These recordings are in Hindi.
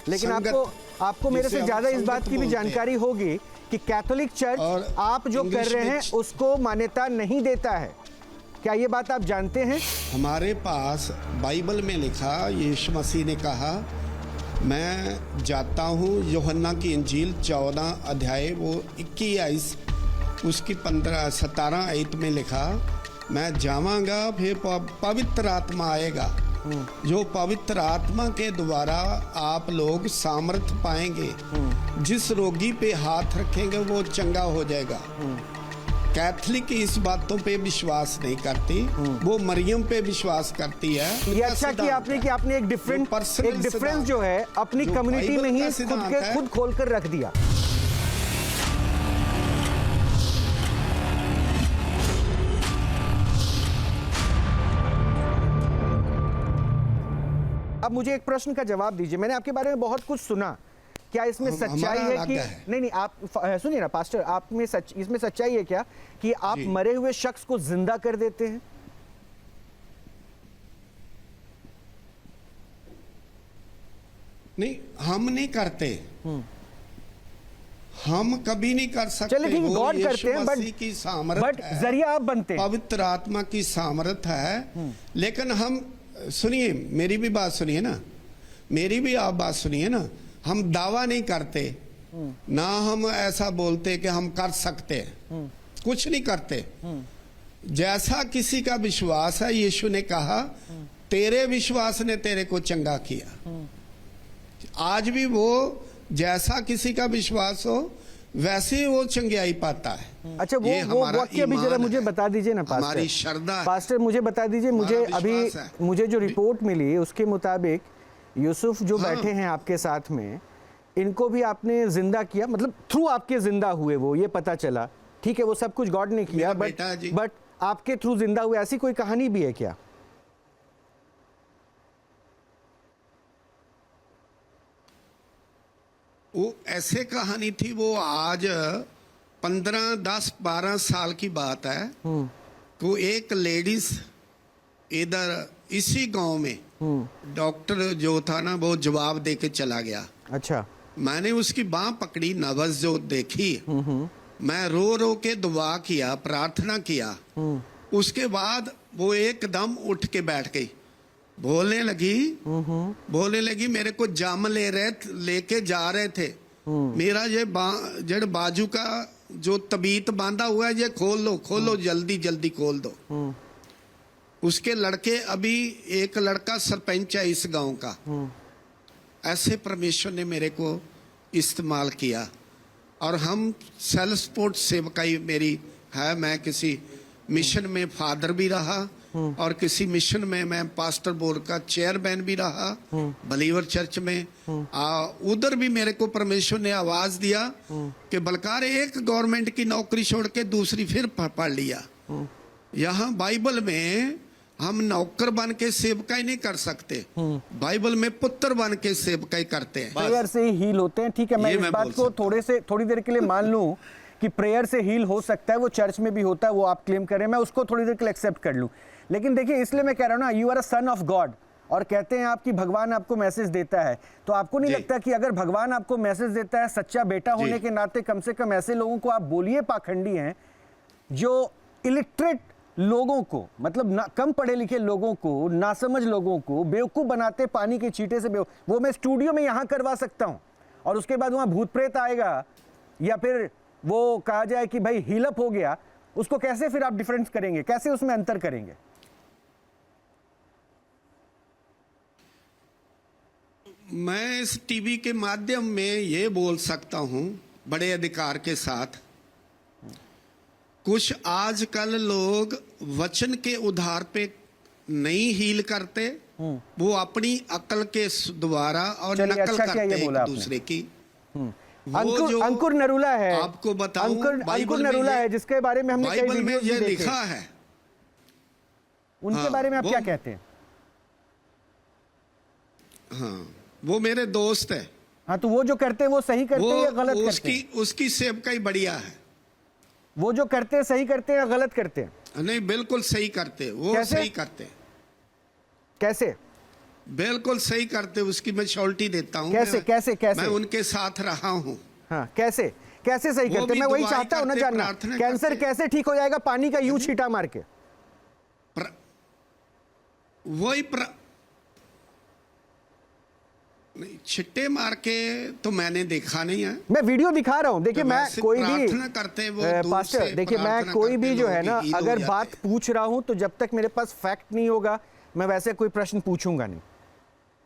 लेकिन आपको मेरे से ज्यादा इस बात की भी जानकारी होगी कि कैथोलिक चर्च आप जो कर रहे हैं उसको मान्यता नहीं देता है। क्या ये बात आप जानते हैं? हमारे पास बाइबल में लिखा, यीशु मसीह ने कहा, मैं जाता हूँ, यूहन्ना की इंजील 14 अध्याय वो 21 उसकी 17 आयत में लिखा, मैं जावांगा फिर पवित्र आत्मा आएगा, जो पवित्र आत्मा के द्वारा आप लोग सामर्थ्य पाएंगे, जिस रोगी पे हाथ रखेंगे वो चंगा हो जाएगा। कैथलिक इस बातों पे विश्वास नहीं करती, वो मरियम पे विश्वास करती है। ये अच्छा कि आपने एक डिफरेंस जो है अपनी कम्युनिटी में ही खुद खोल कर रख दिया। अब मुझे एक प्रश्न का जवाब दीजिए। मैंने आपके बारे में बहुत कुछ सुना, क्या इसमें सच्चाई है कि नहीं? आप सुनिए ना पास्टर, इसमें सच्चाई है क्या कि आप मरे हुए शख्स को जिंदा कर देते हैं? नहीं, हम नहीं करते, हम कभी नहीं कर सकते। चलिए ठीक है, गॉड करते हैं, की सामर्थ है, जरिया आप बनते हैं, पवित्र आत्मा की सामर्थ है। लेकिन हम, सुनिए मेरी भी बात सुनिए ना, मेरी भी आप बात सुनिए ना, हम दावा नहीं करते ना, हम ऐसा बोलते कि हम कर सकते हैं, कुछ नहीं करते। जैसा किसी का विश्वास है, यीशु ने कहा तेरे विश्वास ने तेरे को चंगा किया। आज भी वो जैसा किसी का विश्वास हो वैसे ही वो चंगाई पाता है। अच्छा, वो वाक्य अभी जरा मुझे बता दीजिए ना पास्टर। हमारी श्रद्धा पास्टर मुझे बता दीजिए, मुझे जो रिपोर्ट मिली उसके मुताबिक यूसुफ जो बैठे हैं आपके साथ में, इनको भी आपने जिंदा किया, मतलब थ्रू आपके जिंदा हुए, वो ये पता चला। ठीक है, वो सब कुछ गॉड ने किया, बट आपके थ्रू जिंदा हुए, ऐसी कोई कहानी भी है क्या? वो ऐसे कहानी थी, वो आज 10-12 साल की बात है। तो एक लेडीज इधर इसी गांव में, डॉक्टर जो था ना वो जवाब दे के चला गया। अच्छा, मैंने उसकी बांह पकड़ी, नवज़ोत देखी, मैं रो रो के दुआ किया, प्रार्थना किया। उसके बाद वो एकदम उठ के बैठ गई, बोलने लगी मेरे को जाम लेके जा रहे थे, मेरा ये जड़ बाजू का जो तबीत बांधा हुआ है ये खोल लो जल्दी खोल दो। उसके लड़के, अभी एक लड़का सरपंच है इस गांव का। ऐसे परमेश्वर ने मेरे को इस्तेमाल किया, और हम सेल्फ सपोर्ट सेवकाई मेरी है। मैं किसी मिशन में फादर भी रहा, और किसी मिशन में मैं पास्टर बोर्ड का चेयरमैन भी रहा, बलीवर चर्च में। उधर भी मेरे को परमेश्वर ने आवाज दिया कि बलकार एक गवर्नमेंट की नौकरी छोड़ के दूसरी फिर पढ़ लिया। यहाँ बाइबल में हम नौकर बन के सेवकाई नहीं कर सकते, बाइबल में पुत्र बन के सेवकाई करते हैं। प्रेयर से ही हील होते हैं। ठीक है, मैं इस बात को थोड़ी देर के लिए मान लूं कि प्रेयर से हील हो सकता है, वो चर्च में भी होता है, वो आप क्लेम कर रहे हैं, मैं उसको थोड़ी देर के लिए एक्सेप्ट कर लूं। लेकिन देखिए, इसलिए मैं कह रहा हूं ना, you are a son of God, और कहते हैं आपकी भगवान आपको मैसेज देता है, तो आपको नहीं लगता कि अगर भगवान आपको मैसेज देता है, सच्चा बेटा होने के नाते कम से कम ऐसे लोगों को आप बोलिए पाखंडी हैं, जो इलिटरेट लोगों को, मतलब कम पढ़े लिखे लोगों को, नासमझ लोगों को बेवकूफ़ बनाते, पानी के छींटे से वो मैं स्टूडियो में यहाँ करवा सकता हूँ, और उसके बाद वहाँ भूत प्रेत आएगा, या फिर वो कहा जाए कि भाई हीलअप हो गया, उसको कैसे फिर आप डिफरेंस करेंगे, कैसे उसमें अंतर करेंगे? मैं इस टीवी के माध्यम में ये बोल सकता हूँ बड़े अधिकार के साथ, कुछ आजकल लोग वचन के उधार पे नहीं हील करते, वो अपनी अकल के द्वारा और नकल करते हैं एक दूसरे की। अंकुर नरूला है, आपको बताऊं, अंकुर नरूला है, जिसके बारे में हमने बाइबल में ये लिखा है, उनके बारे में आप क्या कहते हैं? हाँ, वो मेरे दोस्त है। हाँ, तो वो जो करते हैं वो सही करते हैं या गलत करते हैं? उसकी सेवकाई बढ़िया है। वो जो करते हैं सही करते हैं या गलत करते हैं? नहीं, बिल्कुल सही करते, वो सही करते। कैसे? बिल्कुल सही करते, उसकी मैं श्योरिटी देता हूँ। कैसे कैसे कैसे? मैं उनके साथ रहा हूँ। हाँ, कैसे कैसे सही करते? मैं वही चाहता हूँ ना जानना, कैंसर कैसे ठीक हो जाएगा पानी का यूं छींटा मार के? नहीं, छिट्टे मार के तो मैंने देखा नहीं है। मैं वीडियो दिखा रहा हूँ। देखिए मैं कोई भी करते वो पास्टर, देखिए मैं कोई भी जो है ना, अगर बात पूछ रहा हूँ तो जब तक मेरे पास फैक्ट नहीं होगा मैं वैसे कोई प्रश्न पूछूंगा नहीं।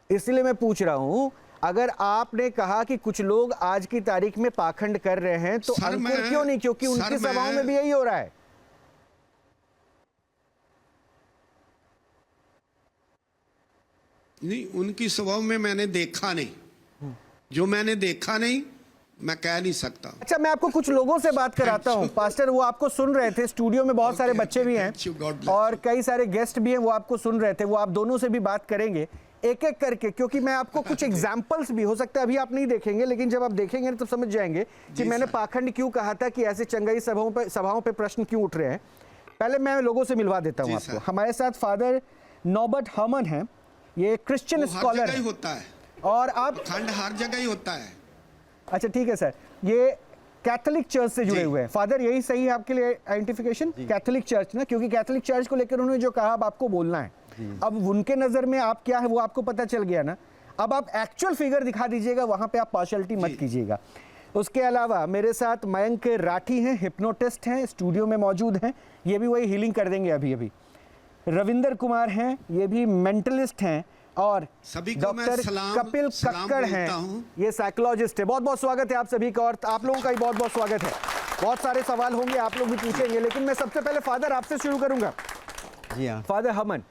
इसलिए मैं पूछ रहा हूँ, अगर आपने कहा कि कुछ लोग आज की तारीख में पाखंड कर रहे हैं तो अंकुर क्यों नहीं? क्योंकि उनकी सभाओं में भी यही हो रहा है। नहीं, उनकी सभाओं में मैंने देखा नहीं। जो मैंने देखा नहीं मैं कह नहीं सकता। अच्छा, मैं आपको कुछ लोगों से बात कराता हूँ पास्टर, वो आपको सुन रहे थे। स्टूडियो में बहुत सारे बच्चे भी हैं और कई सारे गेस्ट भी हैं, वो आपको सुन रहे थे। वो आप दोनों से भी बात करेंगे एक एक करके, क्योंकि मैं आपको कुछ एग्जाम्पल्स भी, हो सकता है अभी आप नहीं देखेंगे लेकिन जब आप देखेंगे तो समझ जाएंगे कि मैंने पाखंड क्यों कहा था, कि ऐसे चंगाई सभाओं पे प्रश्न क्यों उठ रहे हैं। पहले मैं लोगों से मिलवा देता हूँ आपको। हमारे साथ फादर नॉबर्ट हर्मन है, ये क्रिश्चियन स्कॉलर है। होता है और आप खंड हर जगह ही होता है। अच्छा ठीक है सर, ये कैथोलिक चर्च से जुड़े हुए हैं। फादर यही सही है आपके लिए आइडेंटिफिकेशन, कैथोलिक चर्च ना? क्योंकि कैथोलिक चर्च को लेकर उन्होंने जो कहा अब आपको बोलना है। अब उनके नजर में आप क्या है वो आपको पता चल गया ना। अब आप एक्चुअल फिगर दिखा दीजिएगा, वहां पे आप पार्शियलिटी मत कीजिएगा। उसके अलावा मेरे साथ मयंक राठी हैं, हिप्नोटिस्ट हैं, स्टूडियो में मौजूद हैं। ये भी वही हीलिंग कर देंगे अभी अभी। रविंदर कुमार हैं, ये भी मेंटलिस्ट हैं। और डॉक्टर कपिल कक्कड़ हैं, ये साइकोलॉजिस्ट है। बहुत बहुत स्वागत है आप सभी का, और आप लोगों का भी बहुत बहुत स्वागत है। बहुत सारे सवाल होंगे, आप लोग भी पूछेंगे, लेकिन मैं सबसे पहले फादर आपसे शुरू करूंगा। जी हाँ फादर हर्मन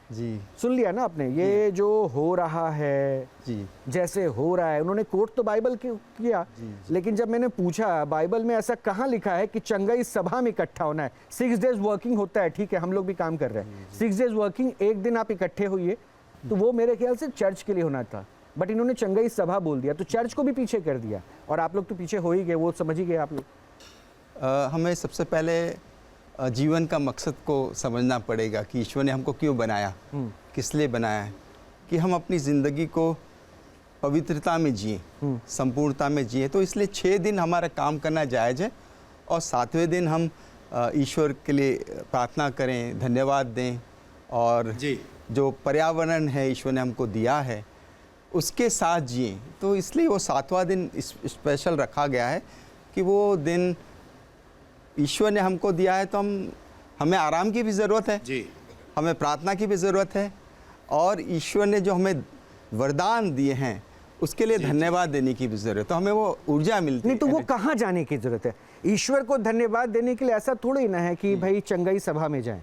जी, सुन लिया ना आपने ये जो हो रहा है जी, जैसे हो रहा है? उन्होंने कोट तो बाइबल किया, लेकिन जब मैंने पूछा बाइबल में ऐसा कहाँ लिखा है कि चंगाई सभा में इकट्ठा होना है? 6 डेज वर्किंग होता है, ठीक है, हम लोग भी काम कर रहे हैं। 6 डेज वर्किंग, एक दिन आप इकट्ठे हुए तो वो मेरे ख्याल से चर्च के लिए होना था, बट इन्होंने चंगाई सभा बोल दिया तो चर्च को भी पीछे कर दिया। और आप लोग तो पीछे हो ही गए, वो समझ ही गए आप लोग। हमें सबसे पहले जीवन का मकसद को समझना पड़ेगा कि ईश्वर ने हमको क्यों बनाया, किस लिए बनाया है। कि हम अपनी ज़िंदगी को पवित्रता में जिए, संपूर्णता में जिए। तो इसलिए 6 दिन हमारा काम करना जायज़ है, और 7वें दिन हम ईश्वर के लिए प्रार्थना करें, धन्यवाद दें, और जो पर्यावरण है ईश्वर ने हमको दिया है उसके साथ जिए। तो इसलिए वो 7वां दिन स्पेशल रखा गया है कि वो दिन ईश्वर ने हमको दिया है, तो हमें आराम की भी ज़रूरत है जी, हमें प्रार्थना की भी ज़रूरत है, और ईश्वर ने जो हमें वरदान दिए हैं उसके लिए धन्यवाद देने की भी ज़रूरत है। तो हमें वो ऊर्जा मिलती है। नहीं तो वो कहाँ जाने की ज़रूरत है? ईश्वर को धन्यवाद देने के लिए ऐसा थोड़ी ना है कि भाई चंगाई सभा में जाएं।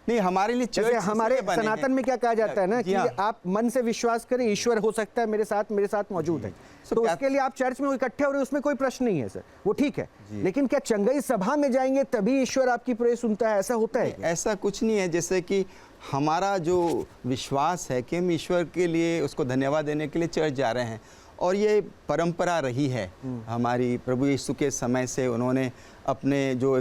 नहीं, हमारे लिए जैसे हमारे सनातन में क्या कहा जाता है ना कि आप मन से विश्वास करें, ईश्वर हो सकता है मेरे साथ मौजूद है, तो उसके लिए आप चर्च में इकट्ठे हो रहे हैं, उसमें कोई प्रश्न नहीं है सर, वो ठीक है। लेकिन क्या चंगाई सभा में जाएंगे तभी ईश्वर आपकी प्रे सुनता है? ऐसा होता है? ऐसा कुछ नहीं है। जैसे कि हमारा जो विश्वास है कि हम ईश्वर के लिए उसको धन्यवाद देने के लिए चर्च जा रहे हैं, और ये परंपरा रही है हमारी। प्रभु यीशु के समय से उन्होंने अपने जो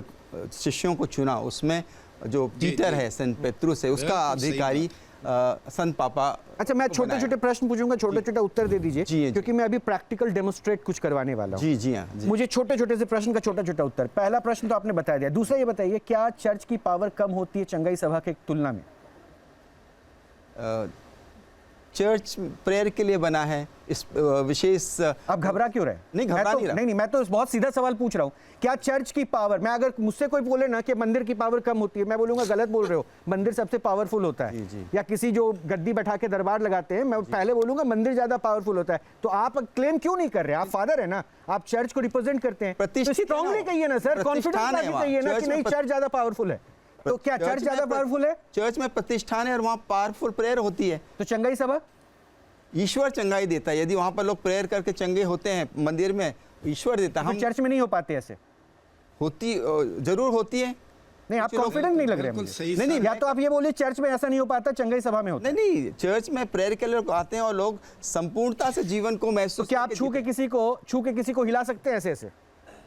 शिष्यों को चुना, उसमें जो पीटर है, सेंट पेट्रुस है, उसका अधिकारी संत पापा। अच्छा, मैं छोटे छोटे प्रश्न पूछूंगा, छोटे छोटे उत्तर दे दीजिए, क्योंकि मैं अभी प्रैक्टिकल डेमोन्स्ट्रेट कुछ करवाने वाला हूँ। जी हाँ, मुझे छोटे छोटे से प्रश्न का छोटा छोटा उत्तर। पहला प्रश्न तो आपने बता दिया। दूसरा ये बताइए, क्या चर्च की पावर कम होती है चंगाई सभा के तुलना में? चर्च प्रेयर के लिए बना है, इस विशेष। आप घबरा क्यों रहे? नहीं, घबरा नहीं रहा। नहीं, मैं तो बहुत सीधा सवाल पूछ रहा हूँ। क्या चर्च की पावर, मैं अगर मुझसे कोई बोले ना कि मंदिर की पावर कम होती है, मैं बोलूंगा गलत बोल रहे हो, मंदिर सबसे पावरफुल होता है। जी। या किसी जो गद्दी बैठा के दरबार लगाते हैं, मैं पहले बोलूंगा मंदिर ज्यादा पावरफुल होता है। तो आप क्लेम क्यों नहीं कर रहे? आप फादर है ना, आप चर्च को रिप्रेजेंट करते हैं, तो स्ट्रांगली कहिए ना सर, कॉन्फिडेंस कहिए ना कि नहीं चर्च ज्यादा पावरफुल है। तो क्या चर्च ज्यादा पावरफुल है? चर्च में प्रतिष्ठान है और वहाँ पावरफुल प्रेयर होती है। तो चंगाई सभा? ईश्वर चंगाई देता है। यदि वहाँ पर लोग प्रेयर करके चंगे होते हैं मंदिर में, ईश्वर देता है। हम चर्च में नहीं हो पाते ऐसे? होती जरूर होती है। नहीं, आप कॉन्फिडेंट नहीं लग रहे मुझे। नहीं, या तो आप ये बोलिए चर्च में ऐसा नहीं हो पाता, चंगाई सभा में होता है। नहीं, चर्च में प्रेयर के लिए आते हैं और लोग संपूर्णता से जीवन को महसूस। तो क्या आप छू के किसी को हिला सकते हैं ऐसे ऐसे?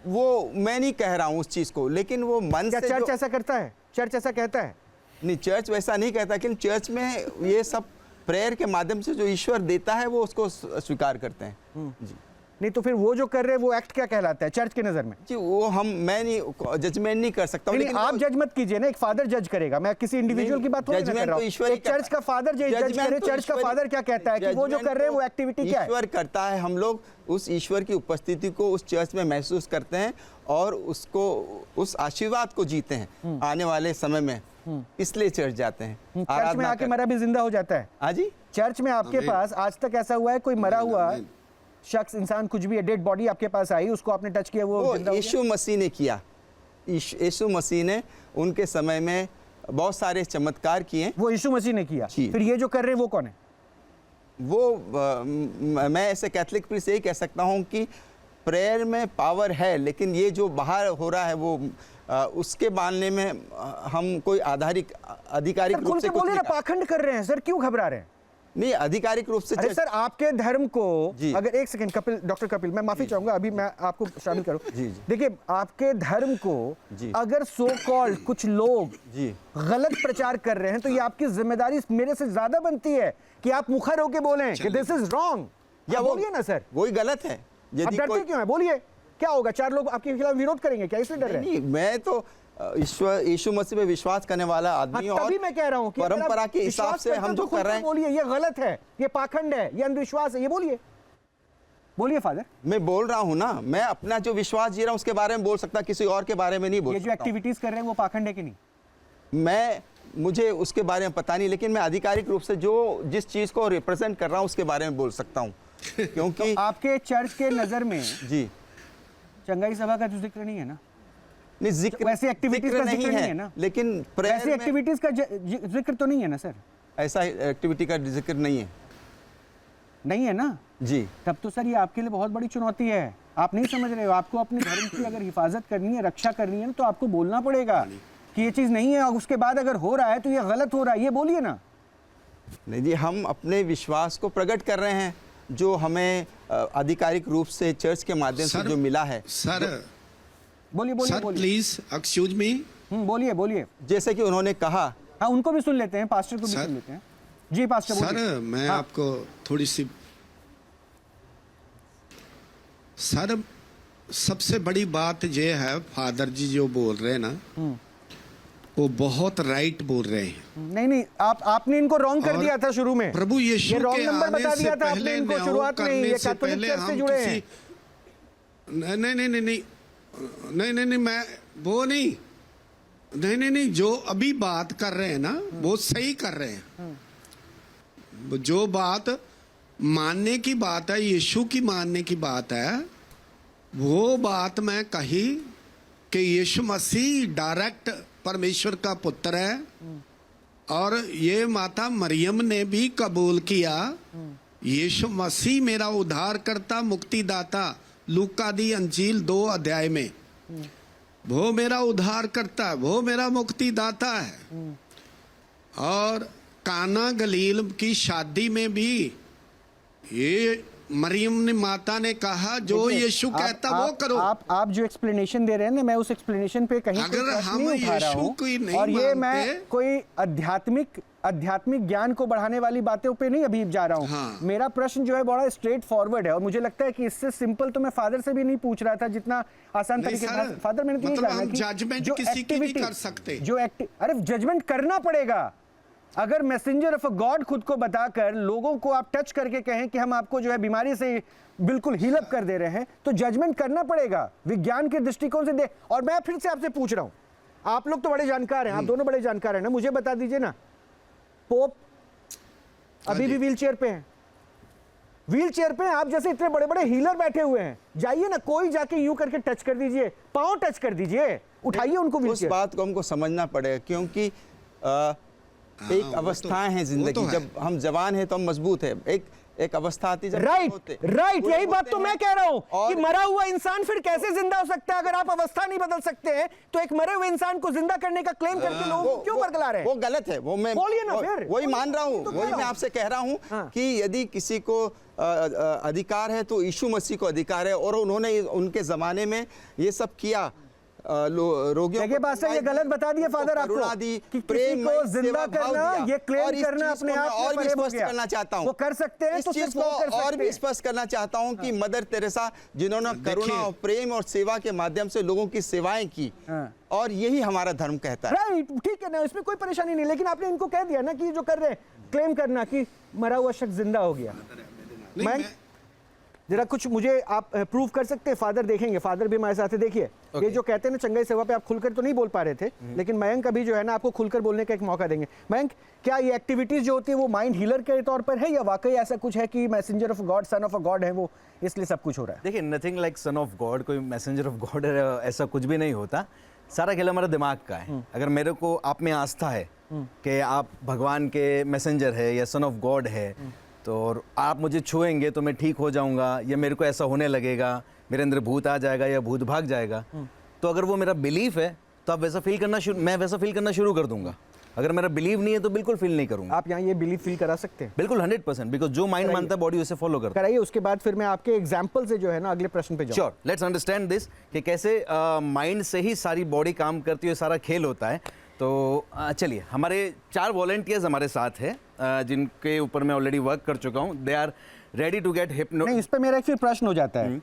वो मैं नहीं कह रहा हूँ उस चीज को, लेकिन वो मन से। चर्च ऐसा करता है? चर्च ऐसा कहता है? नहीं, चर्च वैसा नहीं कहता, लेकिन चर्च में ये सब प्रेयर के माध्यम से जो ईश्वर देता है वो उसको स्वीकार करते हैं। जी नहीं तो फिर वो जो कर रहे हैं वो एक्ट क्या कहलाता है चर्च के नजर में? जी वो मैं नहीं जजमेंट नहीं कर सकता हूँ, लेकिन आप जज मत कीजिए ना, एक फादर जज करेगा, मैं किसी इंडिविजुअल की बात थोड़ी ना कर रहा हूं। एक चर्च का फादर जज करे, चर्च का फादर क्या कहता है कि वो जो कर रहे हैं वो एक्टिविटी क्या है? ईश्वर करता है, हम लोग उस ईश्वर की उपस्थिति को उस चर्च में महसूस करते हैं और उसको उस आशीर्वाद को जीते हैं आने वाले समय में, इसलिए चर्च जाते हैं। चर्च में आके मरा भी जिंदा हो जाता है। हाँ जी, चर्च में आपके पास आज तक ऐसा हुआ है कोई मरा हुआ शख्स, इंसान, कुछ भी, डेड बॉडी आपके पास आई, उसको आपने टच किया, वो यीशु मसीह ने किया। यीशु मसीह ने उनके समय में बहुत सारे चमत्कार किए, वो यीशु मसीह ने किया। फिर ये जो कर रहे हैं वो कौन है? वो मैं ऐसे कैथोलिक प्रीस्ट यही कह सकता हूँ कि प्रेयर में पावर है, लेकिन ये जो बाहर हो रहा है वो उसके मानने में हम कोई आधिकारिक रूप से कुछ नहीं पाखंड कर रहे हैं सर, क्यों घबरा रहे हैं? नहीं, आधिकारिक रूप से। अरे सर आपके धर्म को अगर एक सेकंड कपिल, डॉक्टर कपिल, मैं माफी चाहूंगा, अभी मैं आपको शामिल करूं। देखिए आपके धर्म को अगर सो कॉल्ड कुछ लोग गलत प्रचार कर रहे हैं तो ये आपकी जिम्मेदारी मेरे से ज्यादा बनती है कि आप मुखर होकर बोलें कि दिस इज रॉन्ग। या बोलिए ना सर, वही गलत है। आप डरते क्यों है? बोलिए, क्या होगा? 4 लोग आपके खिलाफ विरोध करेंगे क्या, इसलिए डर रहे हैं? मैं तो यीशु मसीह पे विश्वास करने वाला आदमी, और तभी मैं कह रहा हूं कि परंपरा के हिसाब से हम जो कर रहे हैं, बोलिए ये गलत है, ये पाखंड है, ये अंधविश्वास है, ये बोलिए। बोलिए फादर। मैं बोल रहा हूं ना, मैं अपना जो विश्वास जी रहा हूं उसके बारे में बोल सकता, किसी और के बारे में नहीं बोल सकता। ये जो एक्टिविटीज कर रहे हैं वो पाखंड है कि नहीं? मुझे उसके बारे में पता नहीं, लेकिन मैं आधिकारिक रूप से जिस चीज को रिप्रेजेंट कर रहा हूं उसके बारे में बोल सकता हूं। क्योंकि तो आपके चर्च के नजर में जी चंगाई सभा का जो जिक्र नहीं है ना? नहीं, जिक्र वैसे एक्टिविटीज का जिक्र नहीं है ना? लेकिन ऐसी एक्टिविटीज का जिक्र तो नहीं है ना सर? ऐसा एक्टिविटी का जिक्र नहीं है। नहीं है ना जी? तब तो सर ये आपके लिए बहुत बड़ी चुनौती है। आप नहीं समझ रहे हो, आपको अपने धर्म की अगर हिफाजत करनी है, रक्षा करनी है तो आपको बोलना पड़ेगा कि ये चीज नहीं है, और उसके बाद अगर हो रहा है तो ये गलत हो रहा है, ये बोलिए ना। नहीं जी, हम अपने विश्वास को प्रकट कर रहे हैं जो हमें आधिकारिक रूप से चर्च के माध्यम से जो मिला है। सर बोलिए बोलिए सर, प्लीज एक्सक्यूज मी। बोलिए बोलिए। जैसे कि उन्होंने कहा, हाँ उनको भी सुन लेते हैं, पास्टर को भी सुन लेते हैं। जी पास्टर सर, मैं आपको थोड़ी सी, सर सबसे बड़ी बात ये है, फादर जी जो बोल रहे हैं ना वो बहुत राइट बोल रहे हैं। नहीं आपने इनको रॉन्ग कर दिया था शुरू में। प्रभु यीशु के आने बता दिया से था पहले, आपने इनको शुरुआत में, ये कैथोलिक चर्च से जुड़े हैं। नहीं, मैं वो नहीं, जो अभी बात कर रहे हैं ना वो सही कर रहे हैं। जो बात मानने की बात है, यीशु की मानने की बात है, वो बात मैं कही कि यीशु मसीह डायरेक्ट परमेश्वर का पुत्र है, और ये माता मरियम ने भी कबूल किया यीशु मसीह मेरा उद्धारकर्ता मुक्तिदाता, लूका दी अंजील 2 अध्याय में, वो मेरा उद्धारकर्ता है, वो मेरा मुक्तिदाता है। और काना गलील की शादी में भी ये मरियम ने माता ने कहा जो यीशु कहता वो करो। आप जो एक्सप्लेनेशन दे रहे हैं ना, मैं उस एक्सप्लेनेशन पे कहीं अगर हम यीशु को नहीं और ये मानते, मैं कोई आध्यात्मिक ज्ञान को बढ़ाने वाली बातों पे नहीं अभी जा रहा हूँ। हाँ। मेरा प्रश्न जो है बड़ा स्ट्रेट फॉरवर्ड है, और मुझे लगता है कि इससे सिंपल तो मैं फादर से भी नहीं पूछ रहा था जितना आसान तरीके से। फादर मैंने मतलब हम जजमेंट किसी की नहीं कर सकते। अरे जजमेंट करना पड़ेगा। अगर मैसेंजर ऑफ अ गॉड खुद को बताकर लोगों को आप टच करके कहें कि हम आपको जो है बीमारी से बिल्कुल हील अप कर दे रहे हैं, तो जजमेंट करना पड़ेगा विज्ञान के दृष्टिकोण से। और मैं फिर से आपसे पूछ रहा हूं, आप लोग तो बड़े जानकार हैं, आप दोनों बड़े जानकार हैं ना, मुझे बता दीजिए ना, पोप अभी भी व्हीलचेयर पे हैं। व्हीलचेयर पे आप जैसे इतने बड़े बड़े हीलर बैठे हुए हैं, जाइए ना, कोई जाके यूं करके टच कर दीजिए, पांव टच कर दीजिए, उठाइए उनको व्हीलचेयर। उस बात को हमको समझना पड़ेगा, क्योंकि एक अवस्थाएं हैं जिंदगी, जब हम जवान हैं तो हम मजबूत हैं, एक अवस्था आती है। राइट, यही बात तो मैं कह रहा हूं कि मरा हुआ इंसान फिर कैसे जिंदा हो सकता है? अगर आप अवस्था नहीं बदल सकते हैं तो एक मरे हुए इंसान को जिंदा करने का क्लेम करके लोग क्यों बरगला रहे हैं? वो गलत है, वो मैं बोलिए ना फिर। वही मान रहा हूं, वही मैं आपसे कह रहा हूं कि यदि किसी को अधिकार है तो यीशु मसीह को अधिकार है, और उन्होंने उनके जमाने में ये सब किया। रोगियों देखिए बादशाह, ये गलत बता दिया फादर आपको करुणा दी, कि प्रेम किसी को जिंदा करना, ये क्लेम करना अपने आप में और भी परे हो स्पष्ट गया। करना चाहता हूँ, वो कर सकते हैं इस तो चीज सिर्फ को वो कर और सकते भी हैं। स्पष्ट करना चाहता हूँ कि मदर तेरेसा जिन्होंने करुणा और प्रेम और सेवा के माध्यम से लोगों की सेवाएं की, और यही हमारा धर्म कहता है। राइट, ठीक है ना, इसमें कोई परेशानी नहीं, लेकिन आपने इनको कह दिया ना कि जो कर रहे हैं क्लेम करना कि मरा हुआ शख्स जिंदा हो गया। मैं जरा कुछ मुझे आप प्रूव कर सकते हैं? फादर देखेंगे, फादर भी हमारे साथ है। देखिए ये जो कहते हैं ना चंगाई सेवा पे आप खुलकर तो नहीं बोल पा रहे थे, लेकिन मयंक अभी जो है ना आपको खुलकर बोलने का एक मौका देंगे। मयंक, क्या ये एक्टिविटीज जो होती है वो माइंड हीलर के तौर पर है या वाकई ऐसा कुछ है कि messenger of God, son of a God है वो, इसलिए सब कुछ हो रहा है? देखिए, nothing like sun of God, कोई मैसेंजर ऑफ गॉड ऐसा कुछ भी नहीं होता। सारा खेल हमारा दिमाग का है। अगर मेरे को आप में आस्था है कि आप भगवान के मैसेंजर है या सन ऑफ गॉड है, तो और आप मुझे छुएंगे तो मैं ठीक हो जाऊंगा, या मेरे को ऐसा होने लगेगा, मेरे अंदर भूत आ जाएगा या भूत भाग जाएगा, तो अगर वो मेरा बिलीफ है तो आप वैसा फील करना मैं वैसा फील करना शुरू कर दूंगा। अगर मेरा बिलीव नहीं है तो बिल्कुल फील नहीं करूंगा। आप यहाँ ये बिलीव फील करा सकते हैं? बिल्कुल 100%, बिकॉज जो माइंड मानता है बॉडी उसे फॉलो करता है। कराइए, उसके बाद फिर मैं आपके एग्जाम्पल से जो है ना अगले प्रश्न पे जाऊँ। श्योर, लेट्स अंडरस्टैंड दिस कि कैसे माइंड से ही सारी बॉडी काम करती है, सारा खेल होता है। तो चलिए, हमारे 4 वॉलंटियर्स हमारे साथ हैं जिनके ऊपर मैं ऑलरेडी वर्क कर चुका हूँ। They are ready to get hypno. नहीं, इस पे मेरा एक फिर प्रश्न हो जाता है।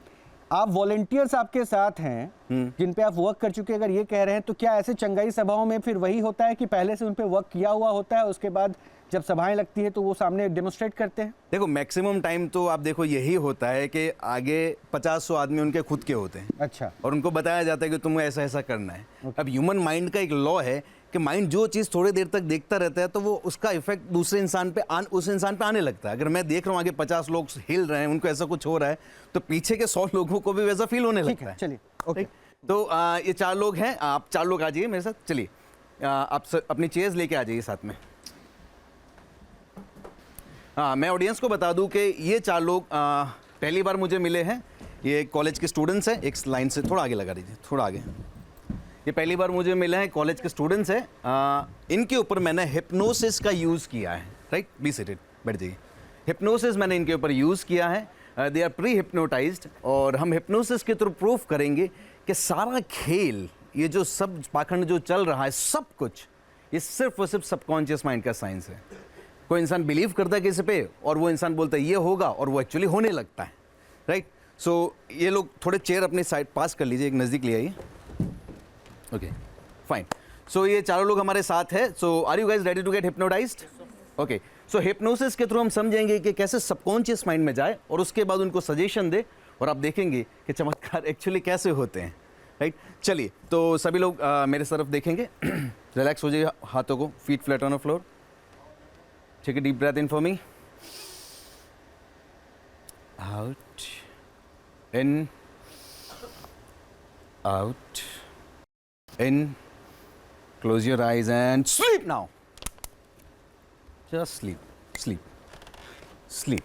आप वॉलंटियर्स आपके साथ हैं जिन पे आप वर्क कर चुके हैं, अगर ये कह रहे हैं तो क्या ऐसे चंगाई सभाओं में फिर वही होता है कि पहले से उन पे वर्क किया हुआ होता है, उसके बाद जब सभाएं लगती है तो वो सामने डेमोन्स्ट्रेट करते हैं? देखो, मैक्सिमम टाइम तो आप देखो यही होता है कि आगे 50-100 आदमी उनके खुद के होते हैं। अच्छा। और उनको बताया जाता है कि तुम्हें ऐसा ऐसा करना है। अब ह्यूमन माइंड का एक लॉ है कि माइंड जो चीज़ थोड़ी देर तक देखता रहता है तो वो उसका इफेक्ट दूसरे इंसान पे उस इंसान पे आने लगता है। अगर मैं देख रहा हूँ आगे 50 लोग हिल रहे हैं, उनको ऐसा कुछ हो रहा है, तो पीछे के 100 लोगों को भी वैसा फील होने लगता है। चलिए, ओके। तो ये 4 लोग हैं, आप 4 लोग आ जाइए मेरे साथ। चलिए, आप अपनी चेयर्स लेके आ जाइए साथ में। हाँ, मैं ऑडियंस को बता दूं कि ये 4 लोग पहली बार मुझे मिले हैं। ये कॉलेज के स्टूडेंट्स हैं। एक लाइन से थोड़ा आगे लगा दीजिए, थोड़ा आगे। ये पहली बार मुझे मिले हैं, कॉलेज के स्टूडेंट्स हैं। इनके ऊपर मैंने हिप्नोसिस का यूज़ किया है। राइट, बी सीटेड, बैठ जाइए। हिप्नोसिस मैंने इनके ऊपर यूज़ किया है। दे आर प्री हिप्नोटाइज्ड, और हम हिप्नोसिस के थ्रू प्रूफ करेंगे कि सारा खेल, ये जो सब पाखंड जो चल रहा है, सब कुछ ये सिर्फ और सिर्फ सबकॉन्शियस माइंड का साइंस है। कोई इंसान बिलीव करता है किसी पे और वो इंसान बोलता है ये होगा, और वो एक्चुअली होने लगता है। राइट, सो ये लोग थोड़े चेयर अपनी साइड पास कर लीजिए, एक नज़दीक ले आइए। Okay, fine. सो ये 4 लोग हमारे साथ हैं। So are you guys ready to get hypnotised? Okay, so hypnosis के थ्रू हम समझेंगे कि कैसे सबकॉन्शियस माइंड में जाए, और उसके बाद उनको सजेशन दे, और आप देखेंगे कि चमत्कार एक्चुअली कैसे होते हैं। राइट, चलिए, तो सभी लोग मेरे तरफ देखेंगे। रिलैक्स हो जाइए, हाथों को, feet flat on the floor. Take a deep breath in for me. Out. In. Out. In. Close your eyes and sleep now. Just sleep. Sleep. Sleep.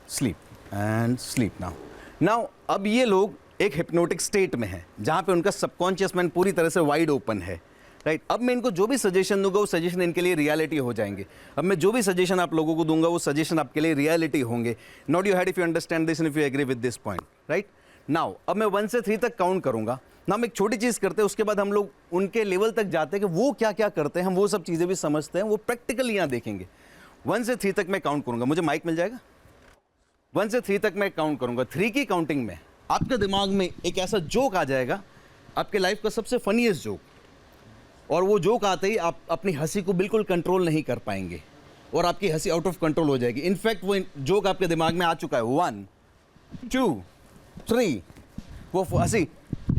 Sleep. And sleep now. Now, अब ये लोग एक हिप्नोटिक स्टेट में हैं, जहाँ पे उनका सबकॉन्शियस माइंड पूरी तरह से वाइड ओपन है। राइट, अब मैं इनको जो भी सजेशन दूंगा वो सजेशन इनके लिए रियलिटी हो जाएंगे। अब मैं जो भी सजेशन आप लोगों को दूंगा वो सजेशन आपके लिए रियलिटी होंगे। Not your head if you understand this and if you agree with this point. Right, now अब मैं 1 से 3 तक काउंट करूंगा ना। हम एक छोटी चीज़ करते हैं, उसके बाद हम लोग उनके लेवल तक जाते हैं कि वो क्या क्या करते हैं, हम वो सब चीज़ें भी समझते हैं, वो प्रैक्टिकली यहाँ देखेंगे। 1 से 3 तक मैं काउंट करूंगा। मुझे माइक मिल जाएगा? 1 से 3 तक मैं काउंट करूंगा। 3 की काउंटिंग में आपके दिमाग में एक ऐसा जोक आ जाएगा, आपके लाइफ का सबसे फनीएस्ट जोक, और वो जोक आते ही आप अपनी हंसी को बिल्कुल कंट्रोल नहीं कर पाएंगे और आपकी हंसी आउट ऑफ कंट्रोल हो जाएगी। इनफैक्ट वो जोक आपके दिमाग में आ चुका है। 1 2 3, वो हंसी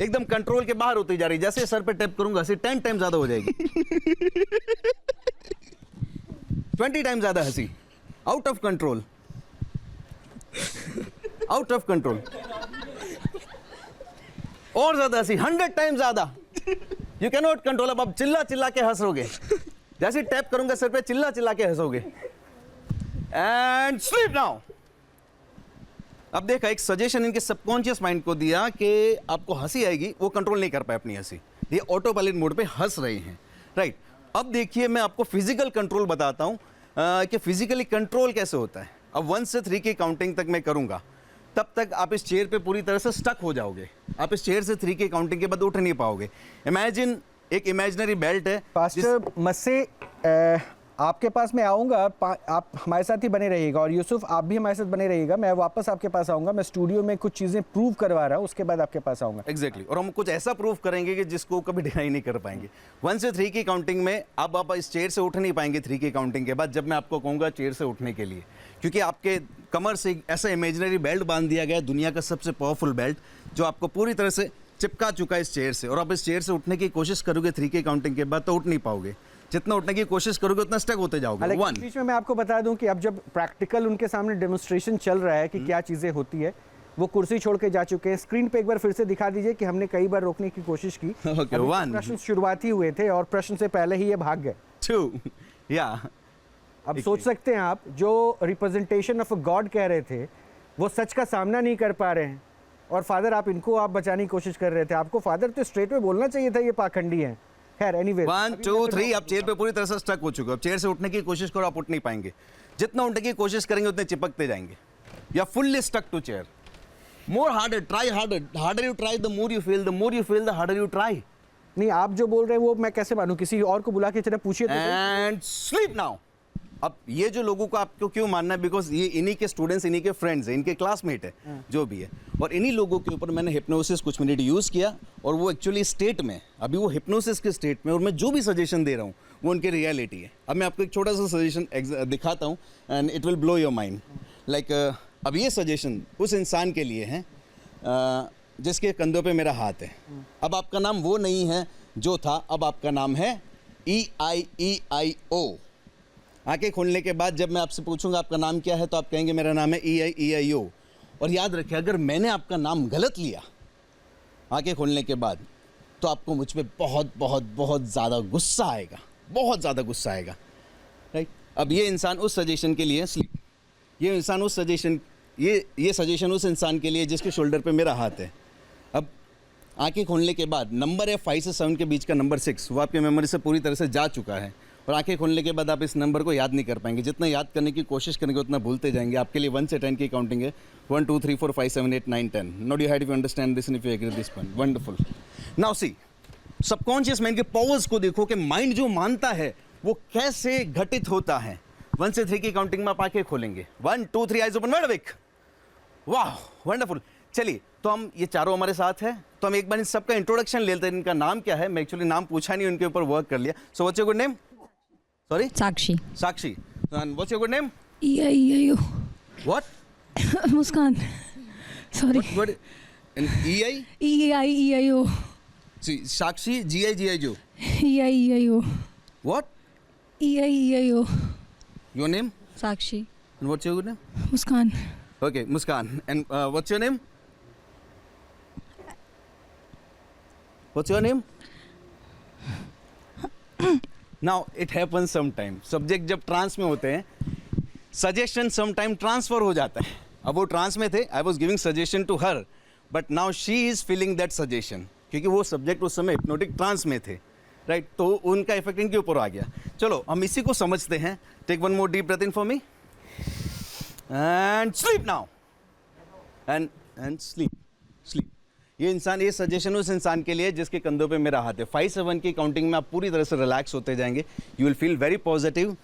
एकदम कंट्रोल के बाहर होती जा रही। जैसे सर पे टैप करूंगा हंसी 10 टाइम ज्यादा हो जाएगी। 20 टाइम ज्यादा हंसी, out of control, out of control. और ज्यादा हंसी, 100 टाइम ज्यादा। You can not control. अब आप चिल्ला चिल्ला के हंसोगे, जैसे टैप करूंगा सर पे चिल्ला चिल्ला के हंसोगे। And sleep now. अब देखा, एक सजेशन इनके सबकॉन्शियस माइंड को दिया कि आपको हंसी आएगी, वो कंट्रोल नहीं कर पाए अपनी हंसी, ये ऑटो पायलट मोड पे हंस रहे हैं। राइट, अब देखिए मैं आपको फिजिकल कंट्रोल बताता हूं कि फिजिकली कंट्रोल कैसे होता है। अब 1 से 3 की काउंटिंग तक मैं करूंगा, तब तक आप इस चेयर पे पूरी तरह से स्टक हो जाओगे। आप इस चेयर से 3 की काउंटिंग के बाद उठ नहीं पाओगे। इमेजिन एक इमेजिनरी बेल्ट है। पास्टर मस्से, आपके पास मैं आऊँगा, आप हमारे साथ ही बने रहिएगा, और यूसुफ आप भी हमारे साथ बने रहिएगा। मैं वापस आपके पास आऊँगा, मैं स्टूडियो में कुछ चीज़ें प्रूव करवा रहा हूँ, उसके बाद आपके पास आऊँगा। एग्जैक्टली और हम कुछ ऐसा प्रूव करेंगे कि जिसको कभी डिनाई नहीं कर पाएंगे। 1 से 3 की काउंटिंग में अब आप इस चेयर से उठ नहीं पाएंगे 3 की काउंटिंग के बाद, जब मैं आपको कहूँगा चेयर से उठने के लिए, क्योंकि आपके कमर से एक ऐसा इमेजिनरी बेल्ट बांध दिया गया, दुनिया का सबसे पावरफुल बेल्ट, जो आपको पूरी तरह से चिपका चुका है इस चेयर से। और आप इस चेयर से उठने की कोशिश करोगे 3 की काउंटिंग के बाद तो उठ नहीं पाओगे। जितना उठने की कोशिश करोगे उतना स्टक होते जाओगे। इस बीच में मैं आपको बता दूं कि अब जब प्रैक्टिकल उनके सामने डेमोन्स्ट्रेशन चल रहा है कि क्या चीज़ें होती है, वो कुर्सी छोड़ के जा चुके हैं। स्क्रीन पे एक बार फिर से दिखा दीजिए कि हमने कई बार रोकने की कोशिश की। Okay, 1 प्रश्न शुरुआती हुए थे और प्रश्न से पहले ही ये भाग गए। 2 या अब सोच सकते हैं आप, जो रिप्रेजेंटेशन ऑफ अ गॉड कह रहे थे वो सच का सामना नहीं कर पा रहे हैं, और फादर आप इनको आप बचाने की कोशिश कर रहे थे। आपको फादर तो स्ट्रेट में बोलना चाहिए था ये पाखंडी हैं। खैर एनीवे, 1 2 3 आप चेयर पे पूरी तरह से स्टक हो चुके हो। अब चेयर से उठने की कोशिश करो, आप उठ नहीं पाएंगे। जितना उठने की कोशिश करेंगे उतने चिपकते जाएंगे। या fully stuck to chair. More harder, try harder, harder you try the more you feel, the more you feel the harder you try. नहीं, आप जो बोल रहे हैं वो मैं कैसे मानूं? किसी और को बुला के जरा पूछिए तो। And sleep now. अब ये जो लोगों को आपको क्यों मानना है, बिकॉज ये इन्हीं के स्टूडेंट्स, इन्हीं के फ्रेंड्स हैं, इनके क्लासमेट है, जो भी है, और इन्हीं लोगों के ऊपर मैंने हिप्नोसिस कुछ मिनट यूज़ किया, और वो एक्चुअली स्टेट में, अभी वो हिप्नोसिस के स्टेट में, और मैं जो भी सजेशन दे रहा हूँ वो उनकी रियलिटी है। अब मैं आपको एक छोटा सा सजेशन दिखाता हूँ and it will blow your mind. Like अब ये सजेशन उस इंसान के लिए है जिसके कंधों पे मेरा हाथ है। अब आपका नाम वो नहीं है जो था, अब आपका नाम है EIEIO। आंखें खोलने के बाद जब मैं आपसे पूछूंगा आपका नाम क्या है, तो आप कहेंगे मेरा नाम है EIEIO। और याद रखिए, अगर मैंने आपका नाम गलत लिया आंखें खोलने के बाद, तो आपको मुझ पे बहुत बहुत बहुत ज़्यादा गुस्सा आएगा, बहुत ज़्यादा गुस्सा आएगा। राइट। अब ये इंसान उस सजेशन के लिए स्लीप, ये इंसान उस सजेशन, ये सजेशन उस इंसान के लिए जिसके शोल्डर पे मेरा हाथ है। अब आंखें खोलने के बाद नंबर है 5 से 7 के बीच का नंबर 6, वो आपकी मेमोरी से पूरी तरह से जा चुका है, और आंखें खोलने के बाद आप इस नंबर को याद नहीं कर पाएंगे। जितना याद करने की कोशिश करेंगे उतना भूलते जाएंगे। आपके लिए 1 से 10 की काउंटिंग है, 1 2 3 4 5 7 8 9 10। Not you had if you understand this and if you agree this point, wonderful. Now see, subconscious mind के पावर्स को देखो कि माइंड जो मानता है वो कैसे घटित होता है। 1 से 3 की काउंटिंग में आप आंखें खोलेंगे। 1 2 3 आइज ओपन, वाइड अवेक। वाह, वंडरफुल। चलिए, तो हम ये चारों हमारे साथ हैं, तो हम एक बार इन सबका इंट्रोडक्शन लेते हैं। इनका नाम क्या है? मैं एक्चुअली नाम पूछा नहीं, उनके ऊपर वर्क कर लिया। सो what's your good name? Sorry? Sakshi. Sakshi. And what's your good name? EIEIO. What? Muskan. Sorry. What? And EI? EIEIO. See, Sakshi, GIGIO. EIEIO. What? EIEIO. Your name? Sakshi. And what's your good name? Muskan. Okay, Muskan. And what's your name? What's your name? Now it happen sometime, subject जब ट्रांस में होते हैं, सजेशन समटाइम ट्रांसफर हो जाता है। अब वो ट्रांस में थे, I was giving suggestion to her, but now she is feeling that suggestion, क्योंकि वो सब्जेक्ट उस समय हिप्नोटिक ट्रांस में थे। राइट, तो उनका इफेक्ट इनके ऊपर आ गया। चलो हम इसी को समझते हैं। Take one more deep breath in for me and sleep now, and sleep sleep. ये इंसान, ये सजेशन उस इंसान के लिए जिसके कंधों पे मेरा हाथ है। 5 से 1 की काउंटिंग में आप पूरी तरह से रिलैक्स होते जाएंगे। You will feel very positive,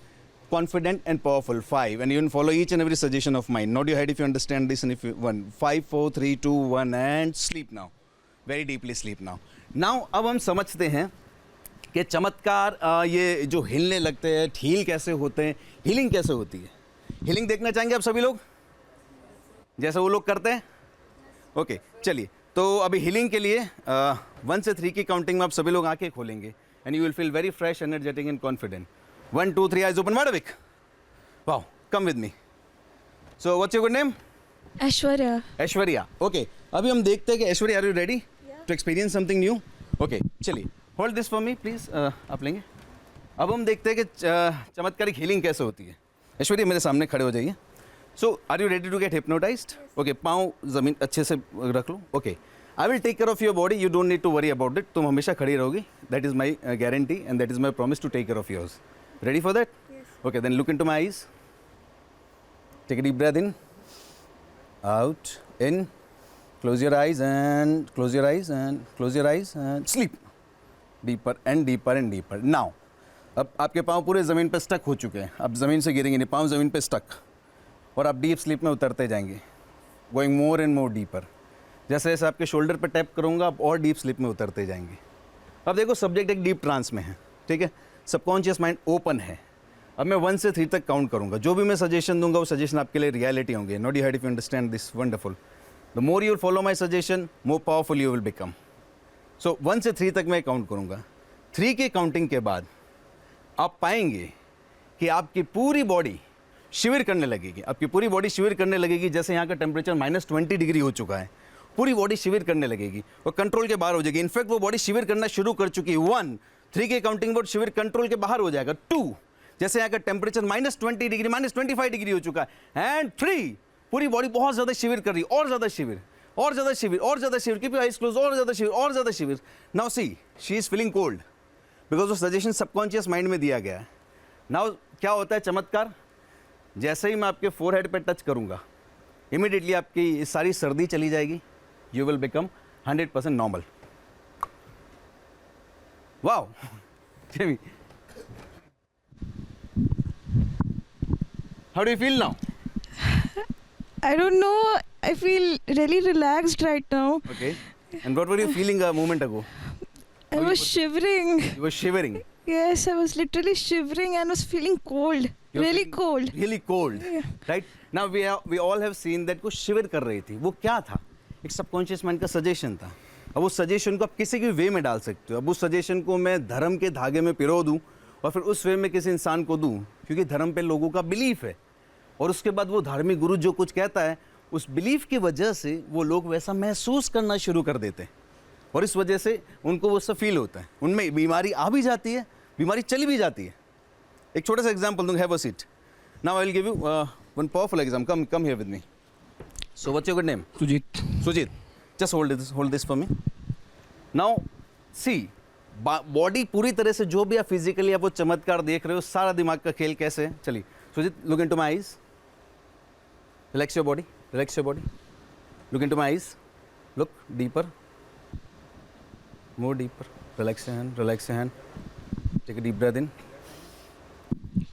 confident and powerful. 5 and you will follow each and every suggestion of mine. Nod your head if you understand this and if you 1 5 4 3 2 1 and sleep now. Very deeply sleep now. Now अब हम समझते हैं कि चमत्कार, ये जो हिलने लगते हैं, हील कैसे होते हैं, हीलिंग कैसे होती है। हीलिंग देखना चाहेंगे आप सभी लोग, जैसे वो लोग करते हैं? ओके, चलिए। तो अभी हीलिंग के लिए 1 से 3 की काउंटिंग में आप सभी लोग आंखें खोलेंगे and you will feel very fresh, energetic and confident. 1 2 3 eyes open, wide awake. Wow, come with me. So what's your good name? Aishwarya. Aishwarya. Okay, अभी हम देखते हैं कि Aishwarya, are you ready to experience something new? Okay, चलिए, hold this for me please. आप लेंगे। अब हम देखते हैं कि चमत्कारिक हीलिंग कैसे होती है। ऐश्वर्या मेरे सामने खड़े हो जाइए। So are you ready to get hypnotised? Okay, पाँव ज़मीन अच्छे से रख लो। Okay, I will take care of your body, you don't need to worry about it. तुम हमेशा खड़ी रहोगी, that is my guarantee and that is my promise to take care of yours. Ready for that? Okay, then look into my eyes, take a deep breath in out, in, close your eyes and close your eyes and close your eyes and sleep. Deeper and deeper and deeper. Now, अब आपके पाँव पूरे ज़मीन पे स्टक हो चुके हैं, अब ज़मीन से गिरेंगे नहीं, पाँव ज़मीन पे स्टक, और आप डीप स्लीप में उतरते जाएंगे, going more and more deeper. जैसे जैसे आपके शोल्डर पे टैप करूँगा आप और डीप स्लीप में उतरते जाएंगे। अब देखो सब्जेक्ट एक डीप ट्रांस में है, ठीक है, सबकॉन्शियस माइंड ओपन है। अब मैं 1 से 3 तक काउंट करूँगा, जो भी मैं सजेशन दूंगा वो सजेशन आपके लिए रियलिटी होंगे। Not you had if you understand this wonderful, the more you follow my suggestion more powerful you will become. So 1 से 3 तक मैं काउंट करूँगा। 3 के काउंटिंग के बाद आप पाएंगे कि आपकी पूरी बॉडी शिविर करने लगेगी, आपकी पूरी बॉडी शिविर करने लगेगी। जैसे यहाँ का टेम्परेचर -20 डिग्री हो चुका है, पूरी बॉडी शिविर करने लगेगी और कंट्रोल के बाहर हो जाएगी। इनफैक्ट वो बॉडी शिविर करना शुरू कर चुकी है। 1, 3 के काउंटिंग बोर्ड शिविर कंट्रोल के बाहर हो जाएगा। 2, जैसे यहाँ का टेम्परेचर -20 डिग्री -25 डिग्री हो चुका है। एंड 3, पूरी बॉडी बहुत ज़्यादा शिविर कर रही है, और ज़्यादा शिविर, और ज़्यादा शिविर, और ज़्यादा शिविर, कीप योर आईज क्लोज, और ज़्यादा शिविर, और ज़्यादा शिविर। Now see she is feeling cold because वो सजेशन सबकॉन्शियस माइंड में दिया गया है। नाउ क्या होता है चमत्कार, जैसे ही मैं आपके फोरहेड पे टच करूँगा इमीडिएटली आपकी सारी सर्दी चली जाएगी। You will become 100% normal. Wow Jamie, how do you feel now? I don't know. I feel really relaxed right now. Okay. And what were you feeling a moment ago? I was shivering. You were shivering. Yes, I was literally shivering and was feeling cold. You were Really feeling cold. Really cold. Yeah. Right? Now we all have seen that कुछ शिविर कर रही थी। वो क्या था? एक सबकॉन्शियस माइंड का सजेशन था। अब उस सजेशन को आप किसी भी वे में डाल सकते हो। अब उस सजेशन को मैं धर्म के धागे में पिरो दूं और फिर उस वे में किसी इंसान को दूं, क्योंकि धर्म पे लोगों का बिलीफ है। और उसके बाद वो धार्मिक गुरु जो कुछ कहता है उस बिलीफ की वजह से वो लोग वैसा महसूस करना शुरू कर देते हैं और इस वजह से उनको वो सब फील होता है। उनमें बीमारी आ भी जाती है, बीमारी चली भी जाती है। एक छोटा सा एग्जाम्पल दूंगा, have a seat. Now I will give you one powerful example. Come here with me. So what's your good name? Sujit, just hold this for me. Now, see, body पूरी तरह से जो भी आप फिजिकली आप वो चमत्कार देख रहे हो, सारा दिमाग का खेल कैसे है। चलिए Sujit, look into my eyes, relax your body, relax your body, look into my eyes, look deeper, more deeper, relax your hand, take a deep breath in,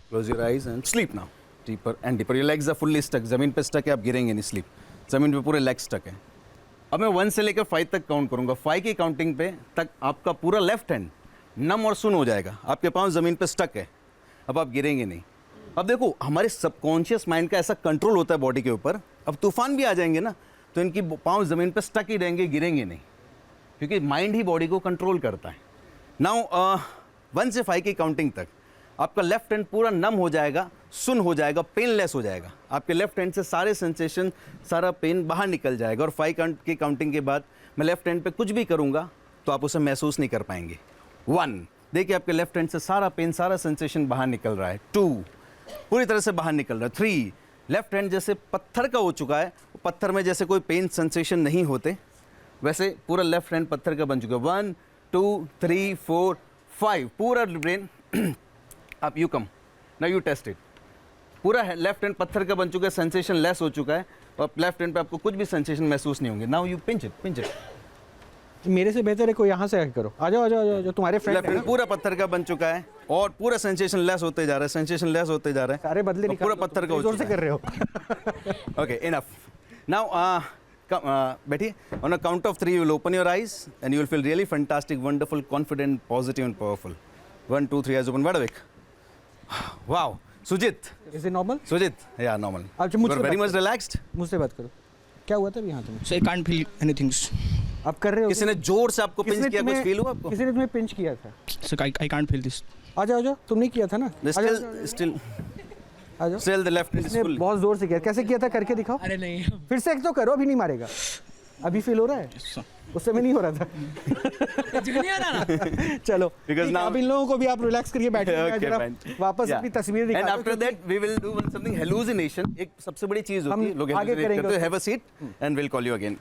close your eyes and sleep now, deeper and deeper. Your legs are fully stuck, जमीन पे स्टक है, आप गिरेंगे नहीं, स्लीप, जमीन पे पूरे लेग्स स्टक है। अब मैं 1 से लेकर 5 तक काउंट करूंगा। 5 की काउंटिंग पे तक आपका पूरा लेफ्ट हैंड नम और सुन हो जाएगा, आपके पाँव ज़मीन पे स्टक है, अब आप गिरेंगे नहीं। अब देखो हमारे सबकॉन्शियस माइंड का ऐसा कंट्रोल होता है बॉडी के ऊपर। अब तूफान भी आ जाएंगे ना तो इनकी पाँव ज़मीन पे स्टक ही रहेंगे, गिरेंगे नहीं, क्योंकि माइंड ही बॉडी को कंट्रोल करता है। नाउ 1 से 5 की काउंटिंग तक आपका लेफ्ट हैंड पूरा नम हो जाएगा, सुन हो जाएगा, पेनलेस हो जाएगा। आपके लेफ्ट हैंड से सारे सेंसेशन, सारा पेन बाहर निकल जाएगा। और 5 की काउंटिंग के बाद मैं लेफ्ट हैंड पे कुछ भी करूँगा तो आप उसे महसूस नहीं कर पाएंगे। 1, देखिए आपके लेफ्ट हैंड से सारा पेन, सारा सेंसेशन बाहर निकल रहा है। 2, पूरी तरह से बाहर निकल रहा है। 3, लेफ्ट हैंड जैसे पत्थर का हो चुका है, पत्थर में जैसे कोई पेन सेंसेशन नहीं होते वैसे पूरा लेफ्ट हैंड पत्थर का बन चुका है। 1, 2, 3, 4, 5, पूरा ब्रेन आप यू कम ना, यू टेस्ट इट। पूरा लेफ्ट हैंड पत्थर का बन चुका है, सेंसेशन लेस हो चुका है और लेफ्ट हैंड पे आपको कुछ भी सेंसेशन महसूस नहीं होंगे। Now you pinch it. मेरे से बेहतर है कोई यहाँ से आके करो। आ जाओ जो तुम्हारे फ्रेंड लेफ्ट हैंड पूरा पत्थर का बन चुका है और पूरा सेंसेशन लेस होते जा रहा है, सेंसेशन लेस होते जा रहा है। सारे बदले पूरा पत्थर का हो जोर से चुका कर रहे हो। है। Okay, enough. नाउ बैठिए। On a count of 3 you will open your eyes and you will feel really fantastic, wonderful, confident, positive and powerful. 1, 2, 3 eyes open, wide awake. Wow Sujit, is it normal? Sujit, या नॉर्मल। अच्छा, यू मुझसे आर वेरी बात मच रिलैक्स्ड। मुझसे बात करो, क्या हुआ था अभी यहाँ तुम्हें? So I can't feel anything. आप कर रहे हो? किसी ने जोर से आपको पिंच किसने किया, कुछ तुम्हें- फील हुआ आपको? किसी ने तुम्हें पिंच किया था? So I can't feel this. आ जाओ, तुम नहीं किया था ना? आ जाओ, Still the left hand is इसने fully. बहुत जोर से किया। कैसे किया था करके दिखाओ। अरे नहीं। फिर से एक तो करो, अभी नहीं मारेगा। अभी फील हो रहा है? उस समय नहीं हो रहा था। चलो Because ठीक है, now- अब इन लोगों को भी आप रिलैक्स करिए, बैठिए। Okay, जरा fine. वापस Yeah. अपनी तस्वीर And दिखा after that we will do something hallucination. एक सबसे बड़ी चीज होती है, हम लोग आगे hallucinate करेंगे करते हैं। उसको। Have a seat and we'll call you again.